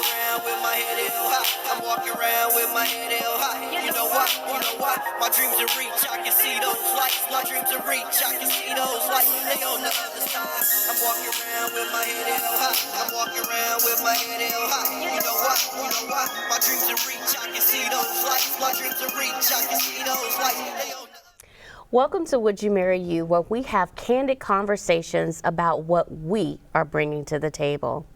around with my head held high. I'm walking around with my head held high. You know why? You know why? My dreams are reach. I can see those lights. My dreams are reach. I can see those lights. They on the other side. I'm walking around with my head held high. I'm walking around with my head held high. You know why? You know why? My dreams are reach. I can see those lights. My dreams are reach. I can see those lights. They on the Welcome to Would You Marry You, where we have candid conversations about what we are bringing to the table.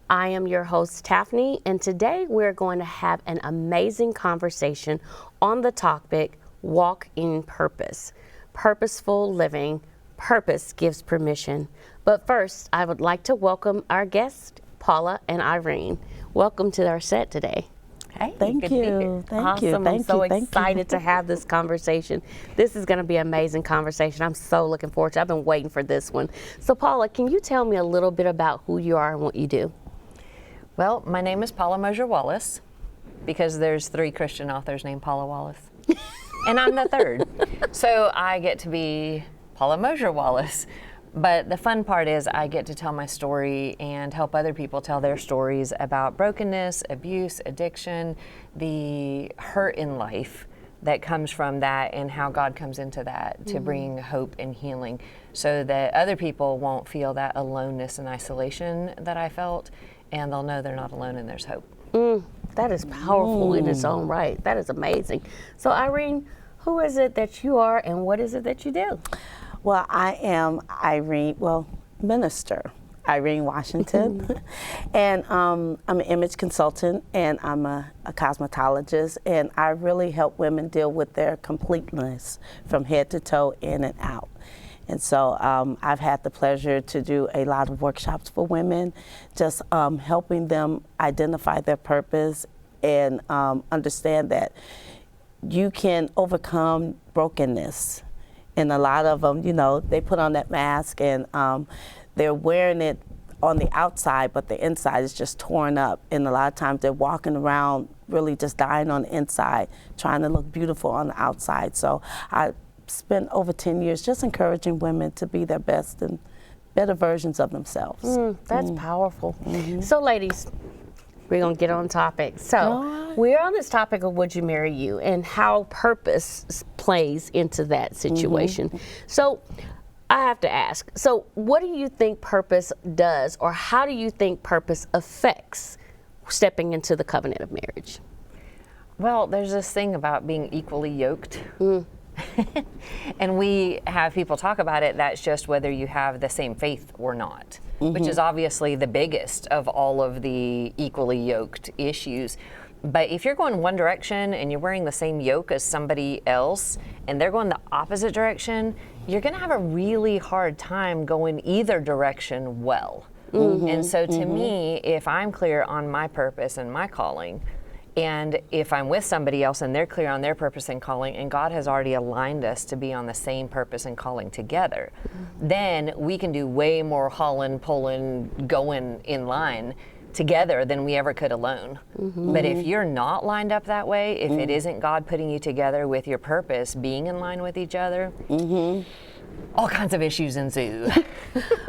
I am your host, Taffany, and today we're going to have an amazing conversation on the topic, Walk in Purpose. Purposeful living. Purpose gives permission. But first, I would like to welcome our guests, Paula and Irene. Welcome to our set today. Hey, Thank you. Awesome. I'm so excited to have this conversation. This is going to be an amazing conversation. I'm so looking forward to it. I've been waiting for this one. So Paula, can you tell me a little bit about who you are and what you do? Well, my name is Paula Mosher Wallace, because there's 3 Christian authors named Paula Wallace. And I'm the 3rd. So I get to be Paula Mosher Wallace. But the fun part is I get to tell my story and help other people tell their stories about brokenness, abuse, addiction, the hurt in life that comes from that, and how God comes into that to bring hope and healing, so that other people won't feel that aloneness and isolation that I felt, and they'll know they're not alone and there's hope. That is powerful in its own right. That is amazing. So Irene, who is it that you are and what is it that you do? Well, I am Irene, Minister Irene Washington, and I'm an image consultant, and I'm a cosmetologist, and I really help women deal with their completeness from head to toe, in and out. And so I've had the pleasure to do a lot of workshops for women, just helping them identify their purpose and understand that you can overcome brokenness. And a lot of them, you know, they put on that mask and they're wearing it on the outside, but the inside is just torn up. And a lot of times they're walking around really just dying on the inside, trying to look beautiful on the outside. So I spent over 10 years just encouraging women to be their best and better versions of themselves. That's powerful. So ladies, we're going to get on topic. So we're on this topic of Would You Marry You and how purpose plays into that situation. So I have to ask, so what do you think purpose does, or how do you think purpose affects stepping into the covenant of marriage? Well, there's this thing about being equally yoked. And we have people talk about it, that's just whether you have the same faith or not, which is obviously the biggest of all of the equally yoked issues. But if you're going one direction and you're wearing the same yoke as somebody else and they're going the opposite direction, you're going to have a really hard time going either direction well. And so to me, if I'm clear on my purpose and my calling, and if I'm with somebody else and they're clear on their purpose and calling, and God has already aligned us to be on the same purpose and calling together, then we can do way more hauling, pulling, going in line together than we ever could alone. But if you're not lined up that way, if it isn't God putting you together with your purpose, being in line with each other, all kinds of issues ensue.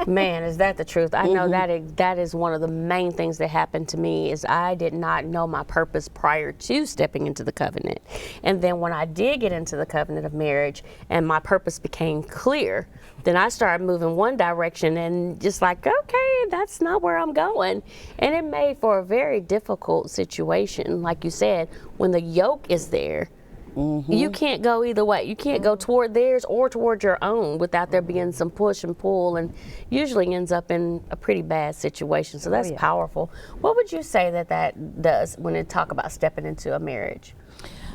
Man, is that the truth? I know that is one of the main things that happened to me, is I did not know my purpose prior to stepping into the covenant. And then when I did get into the covenant of marriage and my purpose became clear, then I started moving one direction and just like, okay, that's not where I'm going. And it made for a very difficult situation. Like you said, when the yoke is there, you can't go either way. You can't go toward theirs or toward your own without there being some push and pull, and usually ends up in a pretty bad situation. So that's powerful. What would you say that does when they talk about stepping into a marriage?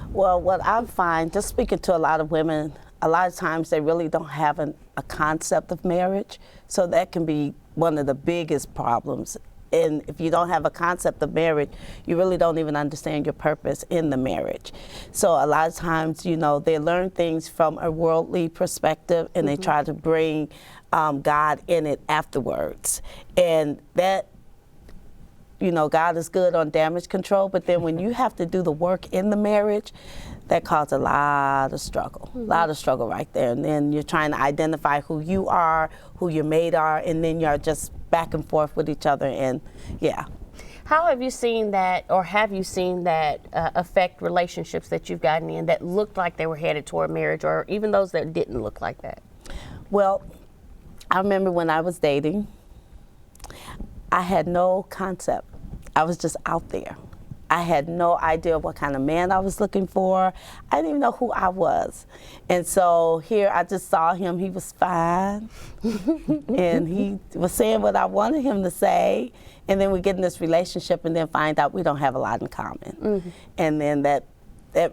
Well, what I find, just speaking to a lot of women, a lot of times they really don't have a concept of marriage. So that can be one of the biggest problems. And if you don't have a concept of marriage, you really don't even understand your purpose in the marriage. So a lot of times, you know, they learn things from a worldly perspective and they try to bring God in it afterwards. And that, you know, God is good on damage control, but then when you have to do the work in the marriage, that causes a lot of struggle, right there. And then you're trying to identify who you are, who your mate are, and then you're just back and forth with each other, and yeah. How have you seen that, or have you seen that affect relationships that you've gotten in that looked like they were headed toward marriage, or even those that didn't look like that? Well, I remember when I was dating, I had no concept. I was just out there. I had no idea what kind of man I was looking for. I didn't even know who I was. And so here I just saw him. He was fine. And he was saying what I wanted him to say. And then we get in this relationship and then find out we don't have a lot in common. And then that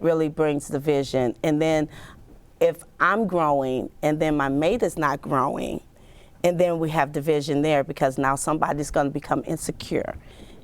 really brings division. And then if I'm growing and then my mate is not growing, and then we have division there because now somebody's going to become insecure.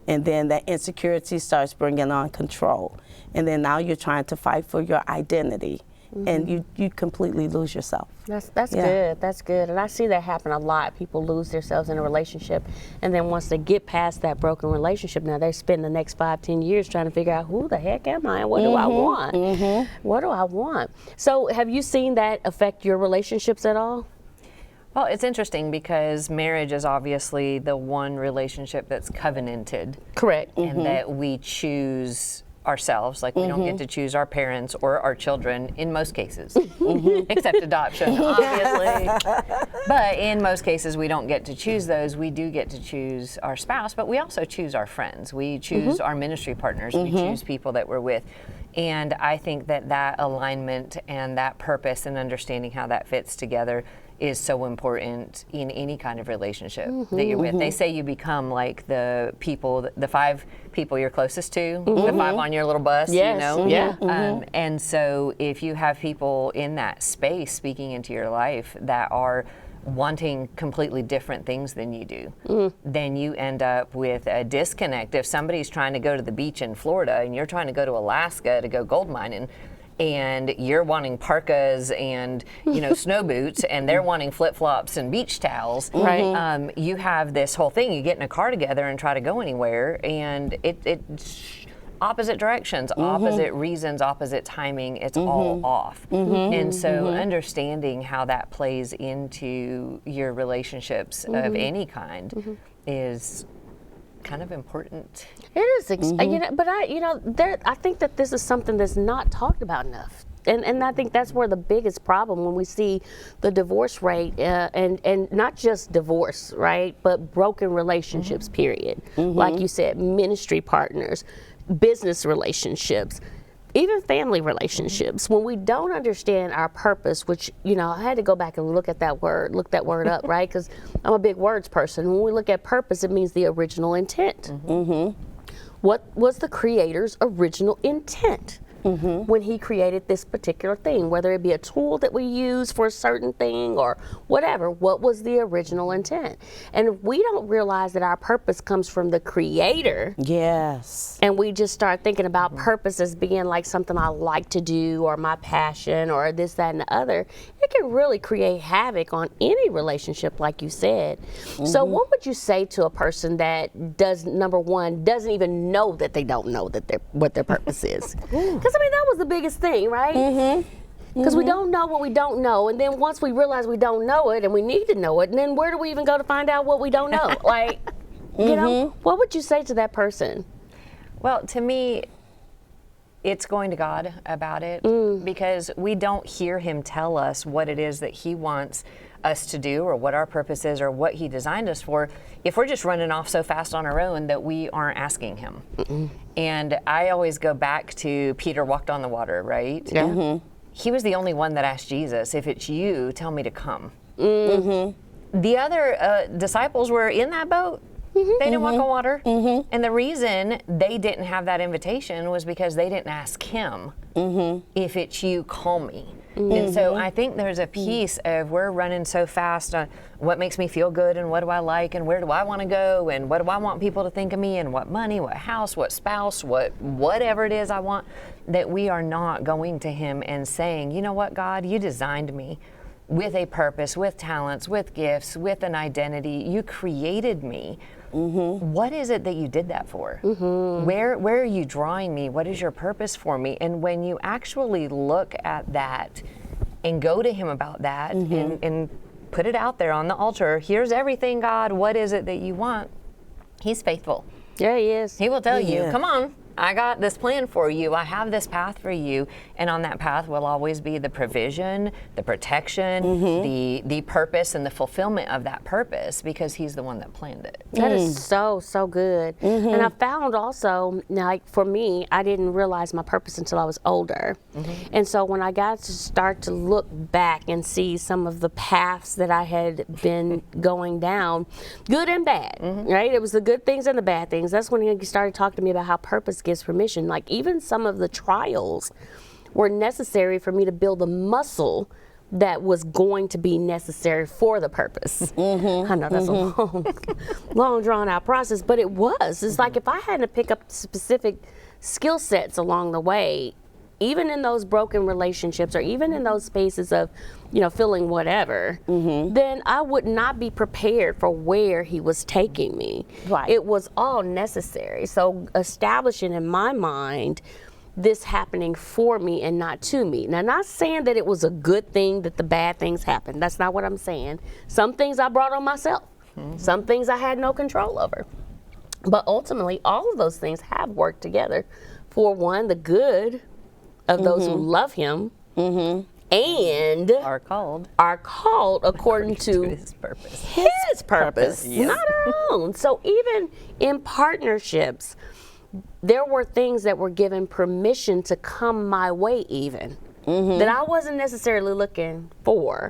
And then that insecurity starts bringing on control. And then now you're trying to fight for your identity. And you completely lose yourself. That's good. That's good. And I see that happen a lot. People lose themselves in a relationship, and then once they get past that broken relationship, now they spend the next 5-10 years trying to figure out who the heck am I and what do I want? What do I want? So have you seen that affect your relationships at all? Well, it's interesting because marriage is obviously the one relationship that's covenanted. Correct. And that we choose ourselves, like we don't get to choose our parents or our children in most cases, except adoption, obviously. But in most cases, we don't get to choose those. We do get to choose our spouse, but we also choose our friends. We choose our ministry partners. We choose people that we're with. And I think that alignment and that purpose and understanding how that fits together is so important in any kind of relationship that you're with. They say you become like the 5 people you're closest to, the 5 on your little bus, Yes. you know? Yeah. And so if you have people in that space speaking into your life that are wanting completely different things than you do, then you end up with a disconnect. If somebody's trying to go to the beach in Florida and you're trying to go to Alaska to go gold mining, and you're wanting parkas and snow boots, and they're wanting flip-flops and beach towels. Right. You have this whole thing. You get in a car together and try to go anywhere, and it's opposite directions, opposite reasons, opposite timing. It's all off. And so understanding how that plays into your relationships of any kind is kind of important. It is, but I think that this is something that's not talked about enough. And I think that's where the biggest problem when we see the divorce rate and not just divorce, right, but broken relationships, period. Like you said, ministry partners, business relationships, even family relationships. When we don't understand our purpose, which, I had to go back and look that word up, right? Because I'm a big words person. When we look at purpose, it means the original intent. What was the Creator's original intent? When he created this particular thing, whether it be a tool that we use for a certain thing or whatever, what was the original intent? And if we don't realize that our purpose comes from the Creator, Yes. and we just start thinking about purpose as being like something I like to do or my passion or this, that, and the other, it can really create havoc on any relationship, like you said. So what would you say to a person that doesn't even know that they don't know what their purpose is? Because that was the biggest thing, right? Because we don't know what we don't know, and then once we realize we don't know it and we need to know it, and then where do we even go to find out what we don't know? Like, what would you say to that person? Well, to me, it's going to God about it because we don't hear Him tell us what it is that He wants us to do or what our purpose is or what He designed us for if we're just running off so fast on our own that we aren't asking Him. And I always go back to Peter walked on the water, right? Yeah. He was the only one that asked Jesus, if it's you, tell me to come. The other disciples were in that boat. They didn't walk on water. And the reason they didn't have that invitation was because they didn't ask Him, if it's you, call me. And so I think there's a piece of we're running so fast on what makes me feel good and what do I like and where do I want to go and what do I want people to think of me and what money, what house, what spouse, whatever it is I want, that we are not going to Him and saying, you know what, God, you designed me with a purpose, with talents, with gifts, with an identity. You created me. What is it that you did that for? Where are you drawing me? What is your purpose for me? And when you actually look at that and go to Him about that and put it out there on the altar, here's everything, God, what is it that you want? He's faithful. Yeah, he is. He will tell you, Yeah. come on, I got this plan for you. I have this path for you. And on that path will always be the provision, the protection, the purpose, and the fulfillment of that purpose, because he's the one that planned it. That is so good. And I found also, like for me, I didn't realize my purpose until I was older. And so when I got to start to look back and see some of the paths that I had been going down, good and bad, right? It was the good things and the bad things. That's when he started talking to me about how purpose gives permission. Like even some of the trials were necessary for me to build a muscle that was going to be necessary for the purpose. I know that's a long drawn out process, but it was. It's like if I hadn't to pick up specific skill sets along the way, even in those broken relationships or even in those spaces of, feeling whatever, then I would not be prepared for where he was taking me. Right. It was all necessary. So establishing in my mind this happening for me and not to me. Now, not saying that it was a good thing that the bad things happened. That's not what I'm saying. Some things I brought on myself. Some things I had no control over. But ultimately, all of those things have worked together for one, the good of those who love him and Are called according to his purpose. his purpose, Yes. not our own. So even in partnerships, there were things that were given permission to come my way even that I wasn't necessarily looking for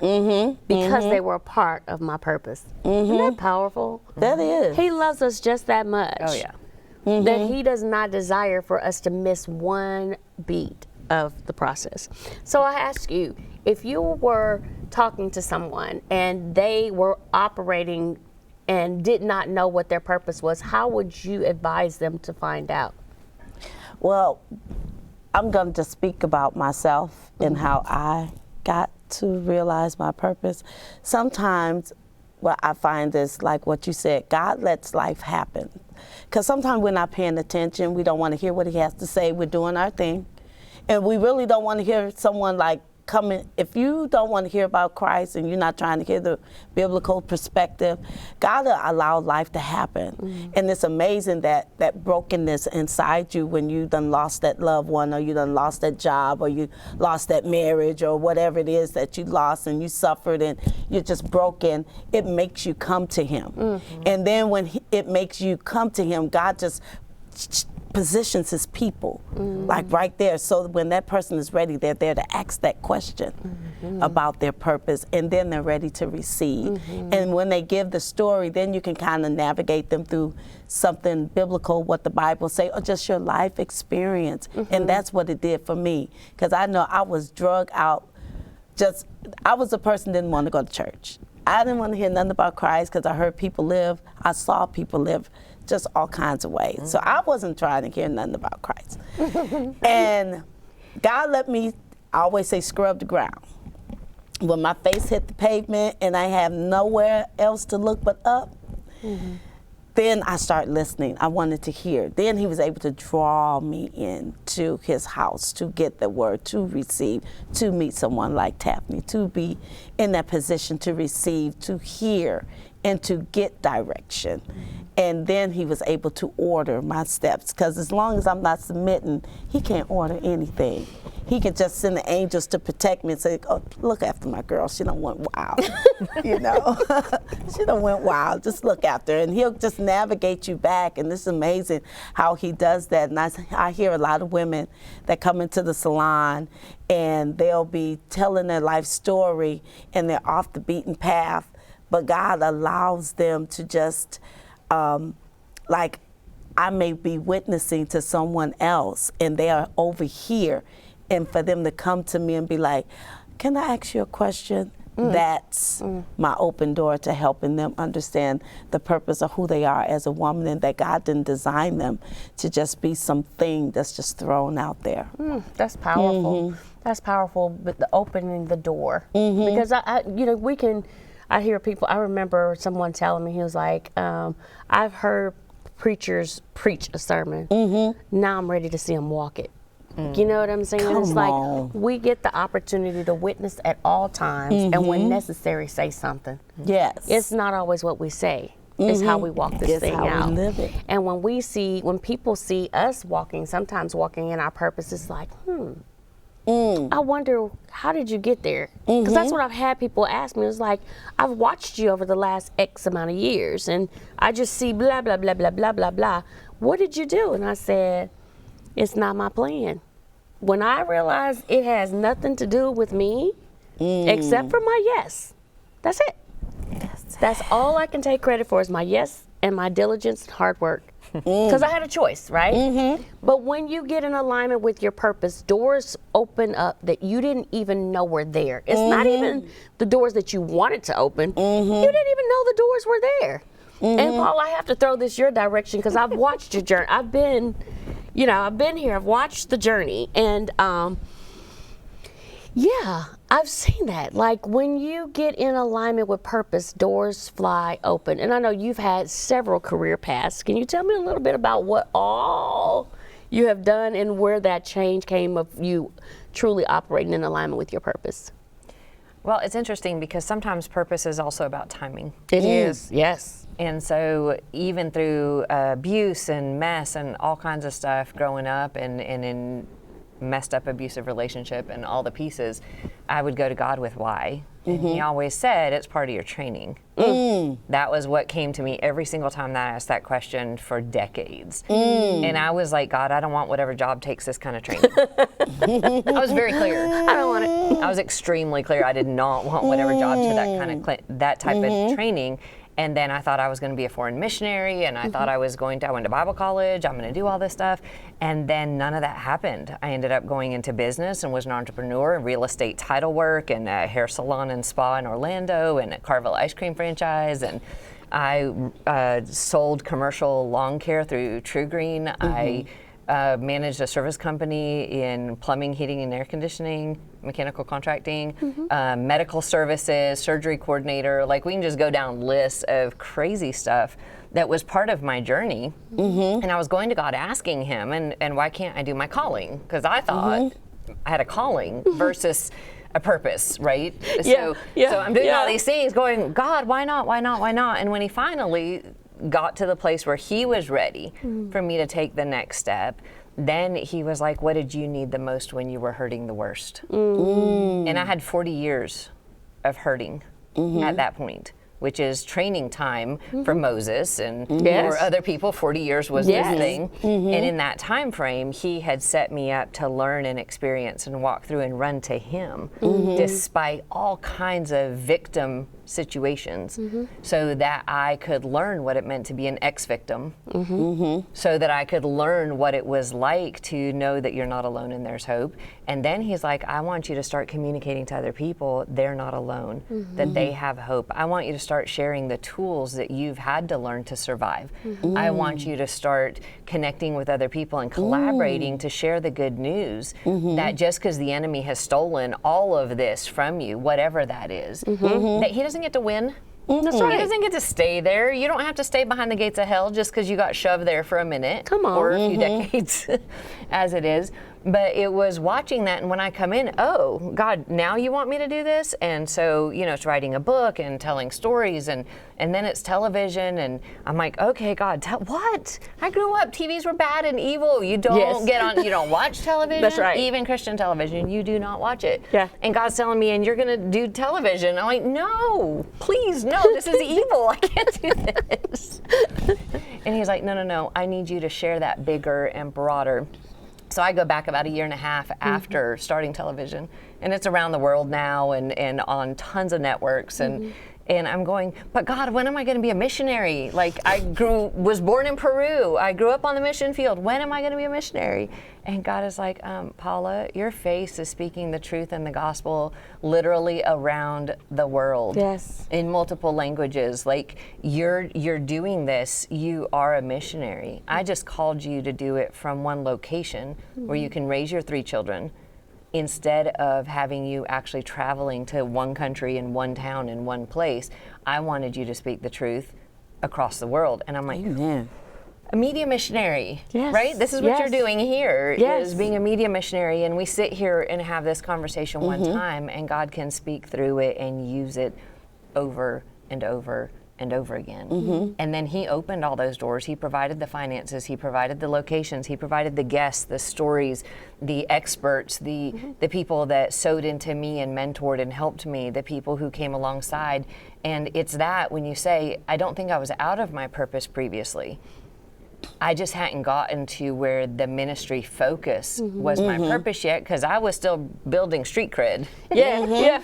because they were a part of my purpose. Isn't that powerful? That is. He loves us just that much. Oh, yeah. That he does not desire for us to miss one beat of the process. So I ask you, if you were talking to someone and they were operating and did not know what their purpose was, how would you advise them to find out? Well, I'm going to just speak about myself and how I got to realize my purpose. Sometimes what I find is like what you said, God lets life happen. Because sometimes we're not paying attention. We don't want to hear what he has to say. We're doing our thing. And we really don't want to hear someone like coming. If you don't want to hear about Christ and you're not trying to hear the biblical perspective, God will allow life to happen. And it's amazing that brokenness inside you when you done lost that loved one, or you done lost that job, or you lost that marriage, or whatever it is that you lost and you suffered and you're just broken, it makes you come to him. And then when it makes you come to him, God just positions his people like right there, so when that person is ready, they're there to ask that question about their purpose, and then they're ready to receive. And when they give the story, then you can kind of navigate them through something biblical, what the Bible say, or just your life experience. And that's what it did for me, because I know I was drug out. I was a person that didn't want to go to church. I didn't want to hear nothing about Christ because I heard people live, I saw people live just all kinds of ways. So I wasn't trying to hear nothing about Christ. And God let me, I always say, scrub the ground. When my face hit the pavement and I have nowhere else to look but up, then I started listening. I wanted to hear. Then he was able to draw me into his house to get the word, to receive, to meet someone like Taffany, to be in that position to receive, to hear, and to get direction. And then he was able to order my steps, because as long as I'm not submitting, he can't order anything. He can just send the angels to protect me and say, oh, look after my girl, she done went wild. She done went wild, just look after her. And he'll just navigate you back, and it's amazing how he does that. And I hear a lot of women that come into the salon and they'll be telling their life story and they're off the beaten path, but God allows them to just, like, I may be witnessing to someone else and they are over here, and for them to come to me and be like, can I ask you a question? That's my open door to helping them understand the purpose of who they are as a woman, and that God didn't design them to just be something that's just thrown out there. That's powerful. That's powerful, but the opening the door. Because I hear people, I remember someone telling me, he was like, I've heard preachers preach a sermon. Now I'm ready to see them walk it. You know what I'm saying? It's like we get the opportunity to witness at all times, and when necessary, say something. Yes. It's not always what we say. is how we walk this It's thing how we out. live it. And when people see us walking, sometimes walking in our purpose, it's like, I wonder, how did you get there? Because that's what I've had people ask me. It's like, I've watched you over the last X amount of years, and I just see blah, blah, blah, blah, blah, blah, blah. What did you do? And I said, it's not my plan. When I realized it has nothing to do with me, except for my yes. That's it. That's all I can take credit for is my yes and my diligence and hard work. Because I had a choice, right? But when you get in alignment with your purpose, doors open up that you didn't even know were there. It's not even the doors that you wanted to open. You didn't even know the doors were there. And Paul, I have to throw this your direction because I've watched your journey. I've been here. I've watched the journey, and yeah, I've seen that. Like when you get in alignment with purpose, doors fly open. And I know you've had several career paths. Can you tell me a little bit about what all you have done and where that change came of you truly operating in alignment with your purpose? Well, it's interesting because sometimes purpose is also about timing. It is, yes. And so even through abuse and mess and all kinds of stuff growing up and in messed up abusive relationship and all the pieces, I would go to God with why. And he always said, it's part of your training. That was what came to me every single time that I asked that question for decades. And I was like, God, I don't want whatever job takes this kind of training. I was very clear. I don't want it. I was extremely clear. I did not want whatever job to that kind of that type of training. And then I thought I was going to be a foreign missionary, and I thought I went to Bible college, I'm going to do all this stuff. And then none of that happened. I ended up going into business and was an entrepreneur in real estate title work and a hair salon and spa in Orlando and a Carvel ice cream franchise. And I sold commercial lawn care through True Green. I managed a service company in plumbing, heating, and air conditioning, mechanical contracting, medical services, surgery coordinator. Like we can just go down lists of crazy stuff that was part of my journey. And I was going to God asking him, and why can't I do my calling? Because I thought I had a calling versus a purpose, right? So I'm doing all these things going, God, why not, why not, why not? And when he finally got to the place where he was ready for me to take the next step, then he was like, what did you need the most when you were hurting the worst? And I had 40 years of hurting at that point, which is training time for Moses and for other people. 40 years was this thing. And in that time frame, he had set me up to learn and experience and walk through and run to him despite all kinds of victim situations, so that I could learn what it meant to be an ex-victim, so that I could learn what it was like to know that you're not alone and there's hope. And then he's like, I want you to start communicating to other people they're not alone, that they have hope. I want you to start sharing the tools that you've had to learn to survive. I want you to start connecting with other people and collaborating to share the good news, that just because the enemy has stolen all of this from you, whatever that is, that he doesn't get to win. That's right. He doesn't get to stay there. You don't have to stay behind the gates of hell just because you got shoved there for a minute. Come on. Or a few decades, as it is. But it was watching that, and when I come in, oh, God, now you want me to do this? And so, it's writing a book and telling stories, and then it's television, and I'm like, okay, God, what? I grew up, TVs were bad and evil. You don't get on, you don't watch television. That's right. Even Christian television, you do not watch it. Yeah. And God's telling me, and you're going to do television. I'm like, no, please, no, this is evil. I can't do this. And he's like, no, I need you to share that bigger and broader. So I go back about a year and a half after starting television, and it's around the world now and on tons of networks, and I'm going, but God, when am I going to be a missionary? Like was born in Peru. I grew up on the mission field. When am I going to be a missionary? And God is like, Paula, your face is speaking the truth and the gospel literally around the world. Yes. In multiple languages. Like you're doing this, you are a missionary. I just called you to do it from one location where you can raise your 3 children instead of having you actually traveling to one country in one town in one place. I wanted you to speak the truth across the world. And I'm like, a media missionary, right? This is what you're doing here, is being a media missionary. And we sit here and have this conversation one time, and God can speak through it and use it over and over and over again. And then he opened all those doors. He provided the finances, he provided the locations, he provided the guests, the stories, the experts, the people that sewed into me and mentored and helped me, the people who came alongside. And it's that when you say, I don't think I was out of my purpose previously. I just hadn't gotten to where the ministry focus was my purpose yet, because I was still building street cred. Yeah.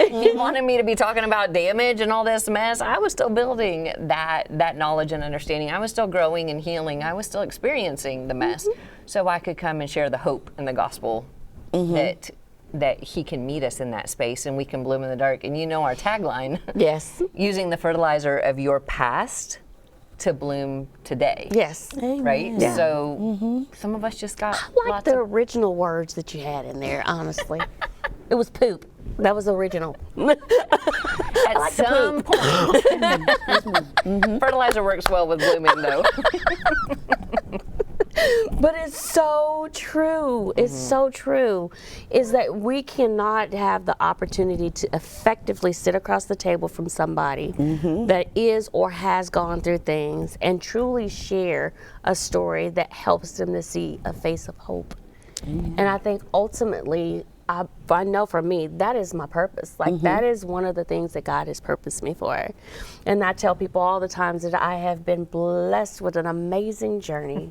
He wanted me to be talking about damage and all this mess. I was still building that knowledge and understanding. I was still growing and healing. I was still experiencing the mess, so I could come and share the hope and the gospel that he can meet us in that space and we can bloom in the dark. And you know our tagline, Yes. using the fertilizer of your past to bloom today. Yes. Right? Yeah. So some of us just got I like lots the of original words that you had in there, honestly. It was poop. That was original. at some point. Fertilizer works well with blooming though. But it's so true. It's so true. Is that we cannot have the opportunity to effectively sit across the table from somebody that is or has gone through things and truly share a story that helps them to see a face of hope. And I think ultimately, I know for me, that is my purpose. Like that is one of the things that God has purposed me for. And I tell people all the times that I have been blessed with an amazing journey.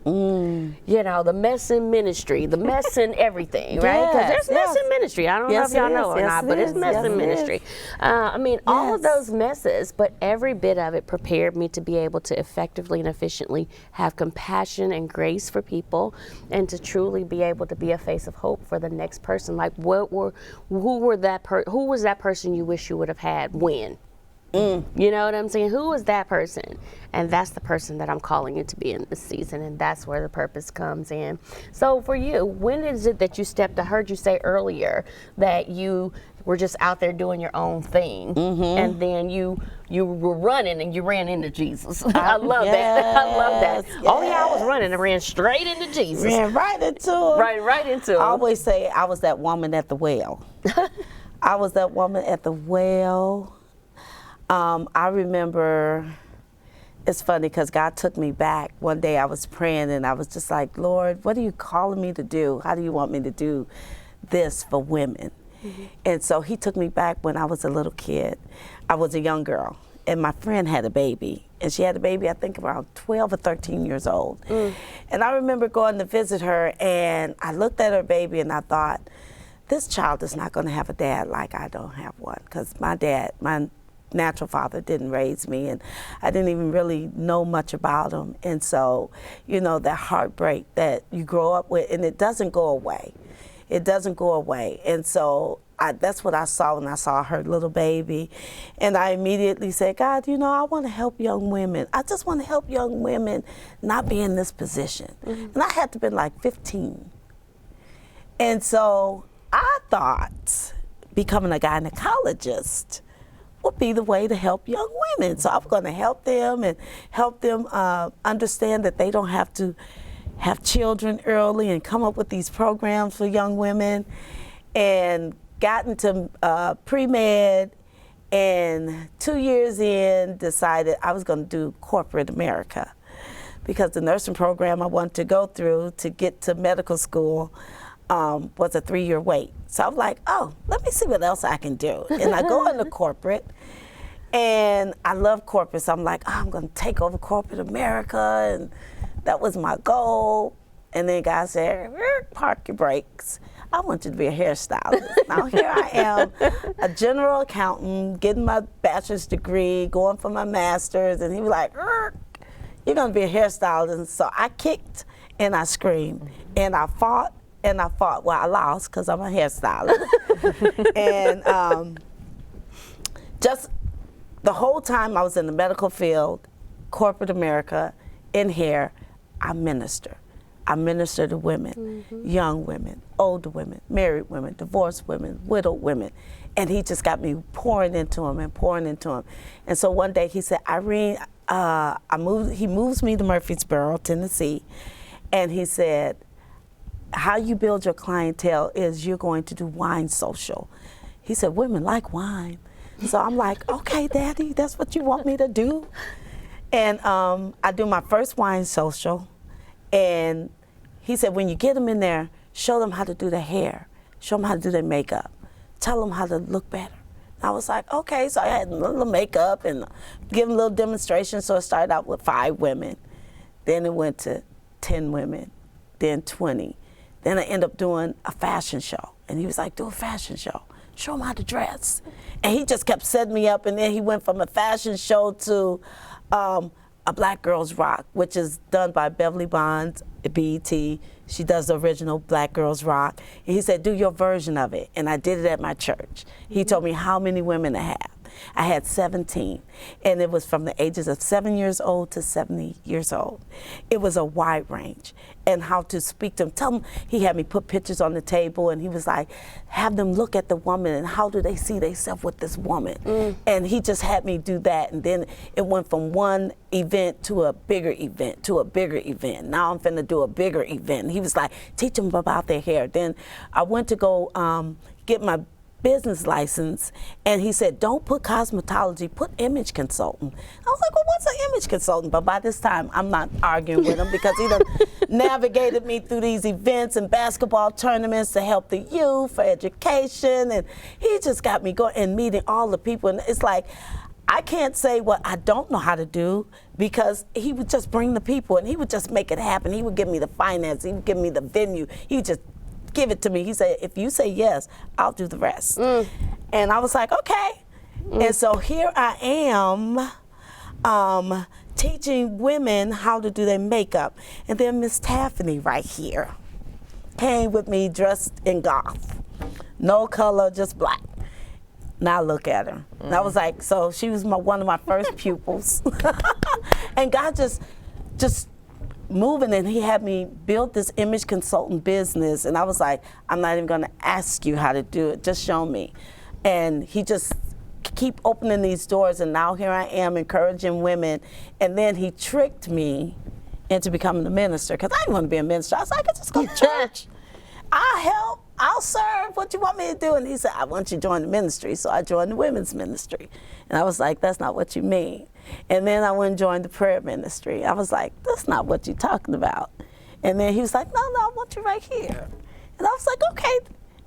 You know, the mess in ministry, the mess in everything, right? Because there's mess in ministry. I don't know if y'all know or not, but it's mess in ministry. I mean, all of those messes, but every bit of it prepared me to be able to effectively and efficiently have compassion and grace for people, and to truly be able to be a face of hope for the next person. Like, who was that person you wish you would have had when? You know what I'm saying? Who is that person? And that's the person that I'm calling you to be in this season, and that's where the purpose comes in. So for you, when is it that you stepped? I heard you say earlier that you were just out there doing your own thing, and then you were running and you ran into Jesus. I love that. I love that. Yes. Oh yeah, I was running and ran straight into Jesus. Ran right into him. Right into him. I always say I was that woman at the well. I was that woman at the well. I remember, it's funny because God took me back. One day I was praying and I was just like, Lord, what are you calling me to do? How do you want me to do this for women? And so he took me back when I was a little kid. I was a young girl and my friend had a baby. And she had a baby, I think around 12 or 13 years old. And I remember going to visit her and I looked at her baby and I thought, this child is not going to have a dad like I don't have one. Because my natural father didn't raise me, and I didn't even really know much about him. And so, you know, that heartbreak that you grow up with, and it doesn't go away. It doesn't go away. And so that's what I saw when I saw her little baby. And I immediately said, God, you know, I want to help young women. I just want to help young women not be in this position. And I had to be like 15. And so I thought becoming a gynecologist would be the way to help young women. So I'm going to help them and help them understand that they don't have to have children early and come up with these programs for young women. And got into pre-med, and 2 years in decided I was going to do corporate America, because the nursing program I wanted to go through to get to medical school was a 3-year wait. So I was like, oh, let me see what else I can do. And I go into corporate, and I love corporate. So I'm like, oh, I'm going to take over corporate America, and that was my goal. And then God said, park your brakes. I want you to be a hairstylist. Now here I am, a general accountant, getting my bachelor's degree, going for my master's, and he was like, you're going to be a hairstylist. And so I kicked and I screamed, and I fought. Well, I lost because I'm a hairstylist. And just the whole time I was in the medical field, corporate America, in hair, I minister. I minister to women, young women, older women, married women, divorced women, widowed women. And he just got me pouring into him and pouring into him. And so one day he said, Irene, he moves me to Murfreesboro, Tennessee. And he said, how you build your clientele is you're going to do wine social. He said, women like wine. So I'm like, okay, Daddy, that's what you want me to do? And I do my first wine social, and he said, when you get them in there, show them how to do their hair, show them how to do their makeup, tell them how to look better. I was like, okay, so I had a little makeup and give them a little demonstration. So it started out with 5 women. Then it went to 10 women, then 20. Then I ended up doing a fashion show. And he was like, do a fashion show. Show them how to dress. And he just kept setting me up. And then he went from a fashion show to a Black Girls Rock, which is done by Beverly Bonds at BET. She does the original Black Girls Rock. And he said, do your version of it. And I did it at my church. He told me how many women to have. I had 17, and it was from the ages of 7 years old to 70 years old. It was a wide range, and how to speak to them. Tell them, he had me put pictures on the table, and he was like, have them look at the woman, and how do they see themselves with this woman? And he just had me do that, and then it went from one event to a bigger event to a bigger event. Now I'm finna do a bigger event. And he was like, teach them about their hair. Then I went to go get my business license, and he said, don't put cosmetology, put image consultant. I was like, well, what's an image consultant? But by this time, I'm not arguing with him because he done navigated me through these events and basketball tournaments to help the youth for education, and he just got me going and meeting all the people. And it's like, I can't say what I don't know how to do, because he would just bring the people and he would just make it happen. He would give me the finance, he would give me the venue, he would just give it to me. He said, if you say yes, I'll do the rest. And I was like, okay. And so here I am teaching women how to do their makeup. And then Miss Taffany right here came with me dressed in goth. No color, just black. Now look at her. And I was like, so she was one of my first pupils. And God just moving, and he had me build this image consultant business, and I was like, I'm not even gonna ask you how to do it, just show me. And he just keep opening these doors, and now here I am encouraging women. And then he tricked me into becoming a minister, because I didn't want to be a minister. I was like, I could just go to church. I'll help, I'll serve, what you want me to do? And he said, I want you to join the ministry. So I joined the women's ministry. And I was like, that's not what you mean. And then I went and joined the prayer ministry. I was like, that's not what you're talking about. And then he was like, no, I want you right here. And I was like, okay.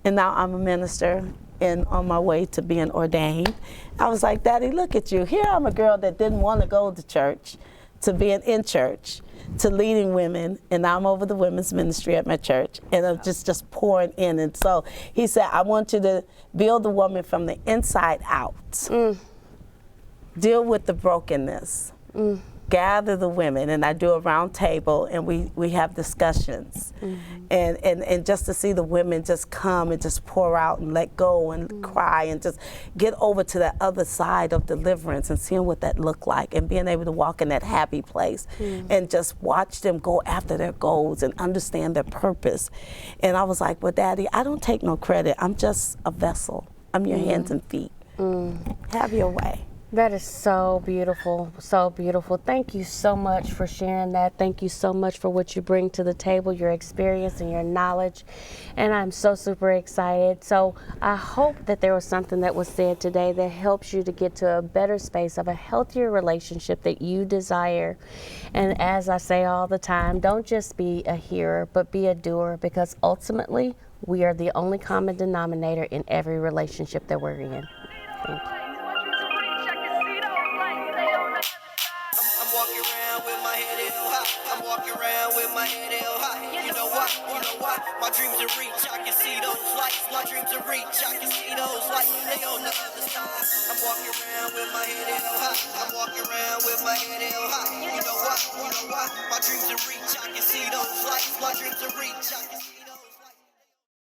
And now I'm a minister and on my way to being ordained. I was like, Daddy, look at you. Here I'm a girl that didn't want to go to church, to being in church, to leading women, and now I'm over the women's ministry at my church, and I'm just pouring in. And so he said, I want you to build the woman from the inside out. Deal with the brokenness. Gather the women, and I do a round table, and we have discussions. And just to see the women just come and just pour out and let go and cry and just get over to that other side of deliverance and seeing what that looked like and being able to walk in that happy place and just watch them go after their goals and understand their purpose. And I was like, well, Daddy, I don't take no credit. I'm just a vessel. I'm your hands and feet. Have your way. That is so beautiful, so beautiful. Thank you so much for sharing that. Thank you so much for what you bring to the table, your experience and your knowledge. And I'm so super excited. So I hope that there was something that was said today that helps you to get to a better space of a healthier relationship that you desire. And as I say all the time, don't just be a hearer, but be a doer, because ultimately we are the only common denominator in every relationship that we're in. Thank you. I'm walking around with my head held high. I'm walking around with my head held high. You know why? You know why? My dreams are reach. I can see those lights. My dreams are reach. I can see those lights. They on the other side. I'm walking around with my head held high. I'm walking around with my head held high. You know why? You know why? My dreams are reach. I can see those lights. My dreams are reach. I can